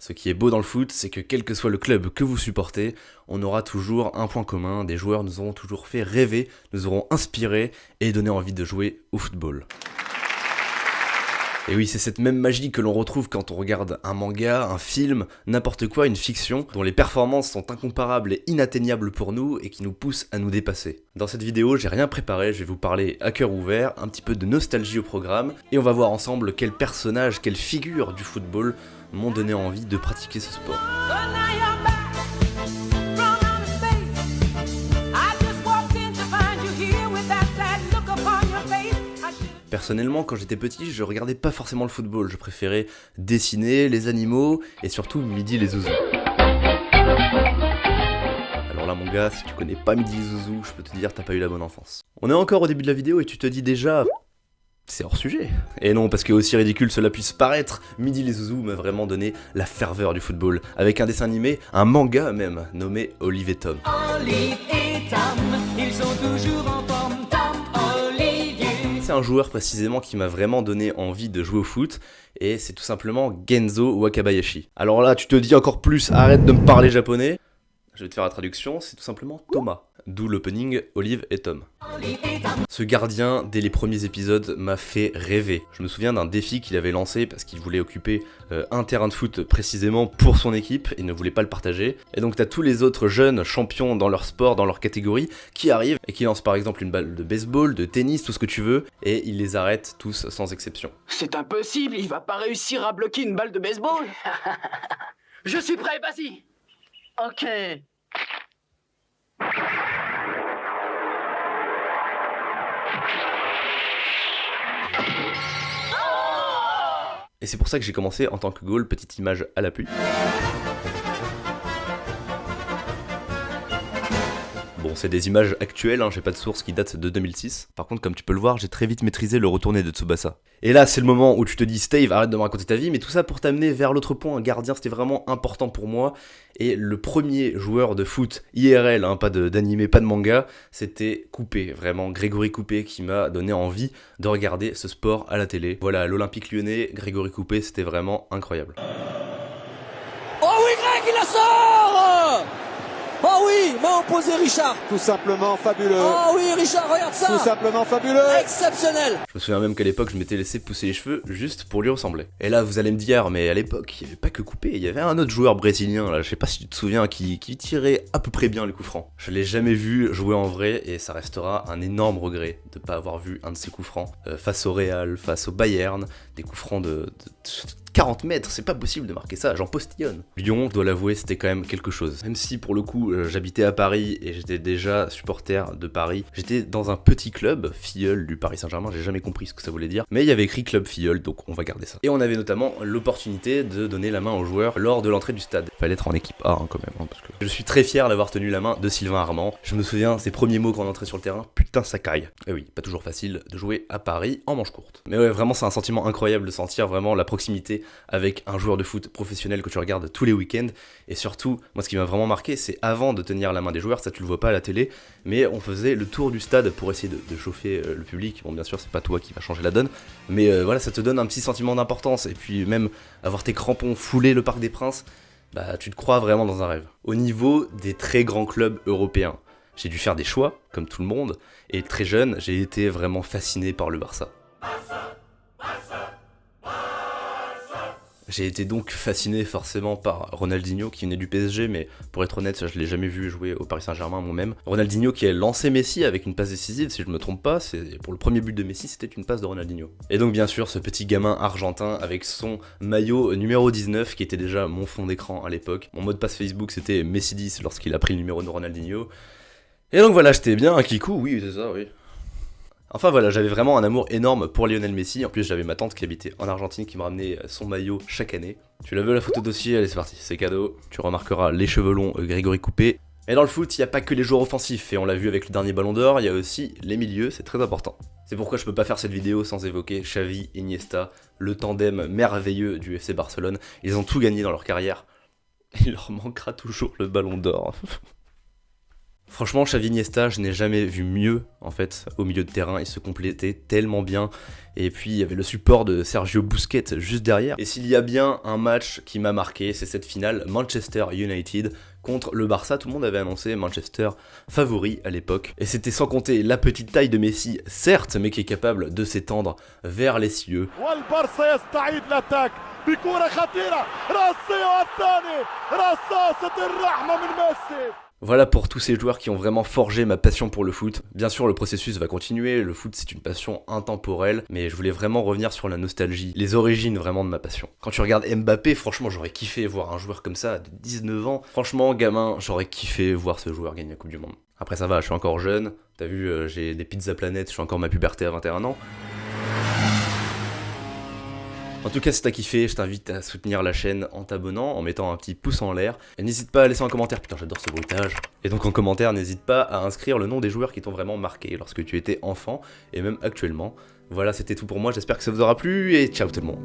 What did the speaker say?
Ce qui est beau dans le foot, c'est que quel que soit le club que vous supportez, on aura toujours un point commun, des joueurs nous auront toujours fait rêver, nous auront inspiré et donné envie de jouer au football. Et oui, c'est cette même magie que l'on retrouve quand on regarde un manga, un film, n'importe quoi, une fiction, dont les performances sont incomparables et inatteignables pour nous et qui nous poussent à nous dépasser. Dans cette vidéo, j'ai rien préparé, je vais vous parler à cœur ouvert, un petit peu de nostalgie au programme, et on va voir ensemble quels personnages, quelles figures du football m'ont donné envie de pratiquer ce sport. Personnellement, quand j'étais petit, je regardais pas forcément le football, je préférais dessiner les animaux et surtout Midi les Zouzous. Alors là mon gars, si tu connais pas Midi les Zouzous, je peux te dire t'as pas eu la bonne enfance. On est encore au début de la vidéo et tu te dis déjà... c'est hors sujet. Et non, parce que aussi ridicule cela puisse paraître, Midi les Zouzous m'a vraiment donné la ferveur du football, avec un dessin animé, un manga même, nommé Olive et Tom. Olive et Tom, ils sont toujours en forme, Tom, Olivier. C'est un joueur précisément qui m'a vraiment donné envie de jouer au foot, et c'est tout simplement Genzo Wakabayashi. Alors là, tu te dis encore plus, arrête de me parler japonais. Je vais te faire la traduction, c'est tout simplement Thomas. D'où l'opening Olive et Tom. Ce gardien, dès les premiers épisodes, m'a fait rêver. Je me souviens d'un défi qu'il avait lancé parce qu'il voulait occuper un terrain de foot précisément pour son équipe et ne voulait pas le partager. Et donc t'as tous les autres jeunes champions dans leur sport, dans leur catégorie, qui arrivent et qui lancent par exemple une balle de baseball, de tennis, tout ce que tu veux, et ils les arrêtent tous sans exception. C'est impossible, il va pas réussir à bloquer une balle de baseball. Je suis prêt, vas-y. Ok. Et c'est pour ça que j'ai commencé en tant que goal, petite image à l'appui. Bon, c'est des images actuelles, hein, j'ai pas de source qui date de 2006. Par contre, comme tu peux le voir, j'ai très vite maîtrisé le retourné de Tsubasa. Et là, c'est le moment où tu te dis, Steve, arrête de me raconter ta vie, mais tout ça pour t'amener vers l'autre point. Un gardien, c'était vraiment important pour moi. Et le premier joueur de foot IRL, hein, pas d'animé, pas de manga, c'était Coupé, vraiment Grégory Coupé, qui m'a donné envie de regarder ce sport à la télé. Voilà, l'Olympique Lyonnais, Grégory Coupé, c'était vraiment incroyable. Oh oui, Greg, il la sort! Oh oui, main opposée Richard. Tout simplement fabuleux. Oh oui, Richard, regarde ça. Tout simplement fabuleux. Exceptionnel. Je me souviens même qu'à l'époque, je m'étais laissé pousser les cheveux juste pour lui ressembler. Et là, vous allez me dire, mais à l'époque, il n'y avait pas que Coupé, il y avait un autre joueur brésilien, là, je sais pas si tu te souviens, qui tirait à peu près bien les coups francs. Je l'ai jamais vu jouer en vrai et ça restera un énorme regret de pas avoir vu un de ses coups francs face au Real, face au Bayern, des coups francs de 40 mètres, c'est pas possible de marquer ça, j'en postillonne. Lyon, je dois l'avouer, c'était quand même quelque chose. Même si pour le coup, j'habitais à Paris et j'étais déjà supporter de Paris, j'étais dans un petit club, Filleul du Paris Saint-Germain, j'ai jamais compris ce que ça voulait dire, mais il y avait écrit Club Filleul, donc on va garder ça. Et on avait notamment l'opportunité de donner la main aux joueurs lors de l'entrée du stade. Fallait être en équipe A hein, quand même, hein, parce que je suis très fier d'avoir tenu la main de Sylvain Armand. Je me souviens ses premiers mots quand on entrait sur le terrain, putain ça caille. Et oui, pas toujours facile de jouer à Paris en manche courte. Mais ouais, vraiment c'est un sentiment incroyable de sentir vraiment la proximité avec un joueur de foot professionnel que tu regardes tous les week-ends. Et surtout, moi ce qui m'a vraiment marqué, c'est avant de tenir la main des joueurs, ça tu le vois pas à la télé, mais on faisait le tour du stade pour essayer de chauffer le public. Bon bien sûr c'est pas toi qui va changer la donne, mais voilà, ça te donne un petit sentiment d'importance. Et puis même avoir tes crampons fouler le Parc des Princes, bah tu te crois vraiment dans un rêve. Au niveau des très grands clubs européens, j'ai dû faire des choix, comme tout le monde, et très jeune, j'ai été vraiment fasciné par le Barça. J'ai été donc fasciné forcément par Ronaldinho qui venait du PSG, mais pour être honnête, je l'ai jamais vu jouer au Paris Saint-Germain moi-même. Ronaldinho qui a lancé Messi avec une passe décisive, si je me trompe pas, c'est pour le premier but de Messi, c'était une passe de Ronaldinho. Et donc bien sûr, ce petit gamin argentin avec son maillot numéro 19 qui était déjà mon fond d'écran à l'époque. Mon mot de passe Facebook c'était Messi 10 lorsqu'il a pris le numéro de Ronaldinho. Et donc voilà, j'étais bien un kikou, oui c'est ça, oui. Enfin voilà, j'avais vraiment un amour énorme pour Lionel Messi. En plus, j'avais ma tante qui habitait en Argentine qui me ramenait son maillot chaque année. Tu la veux la photo dossier? Allez, c'est parti, c'est cadeau. Tu remarqueras les cheveux longs Grégory Coupé. Et dans le foot, il n'y a pas que les joueurs offensifs, et on l'a vu avec le dernier ballon d'or, il y a aussi les milieux, c'est très important. C'est pourquoi je peux pas faire cette vidéo sans évoquer Xavi, Iniesta, le tandem merveilleux du FC Barcelone. Ils ont tout gagné dans leur carrière. Il leur manquera toujours le ballon d'or. Franchement, Xavi Iniesta, je n'ai jamais vu mieux en fait au milieu de terrain, il se complétait tellement bien. Et puis il y avait le support de Sergio Busquets juste derrière. Et s'il y a bien un match qui m'a marqué, c'est cette finale Manchester United contre le Barça. Tout le monde avait annoncé Manchester favori à l'époque. Et c'était sans compter la petite taille de Messi, certes, mais qui est capable de s'étendre vers les cieux. Voilà pour tous ces joueurs qui ont vraiment forgé ma passion pour le foot. Bien sûr, le processus va continuer, le foot c'est une passion intemporelle, mais je voulais vraiment revenir sur la nostalgie, les origines vraiment de ma passion. Quand tu regardes Mbappé, franchement j'aurais kiffé voir un joueur comme ça de 19 ans. Franchement, gamin, j'aurais kiffé voir ce joueur gagner la Coupe du Monde. Après ça va, je suis encore jeune, t'as vu, j'ai des pizzas planètes, je suis encore ma puberté à 21 ans. En tout cas, si t'as kiffé, je t'invite à soutenir la chaîne en t'abonnant, en mettant un petit pouce en l'air. Et n'hésite pas à laisser un commentaire, putain j'adore ce bruitage. Et donc en commentaire, n'hésite pas à inscrire le nom des joueurs qui t'ont vraiment marqué lorsque tu étais enfant, et même actuellement. Voilà, c'était tout pour moi, j'espère que ça vous aura plu, et ciao tout le monde.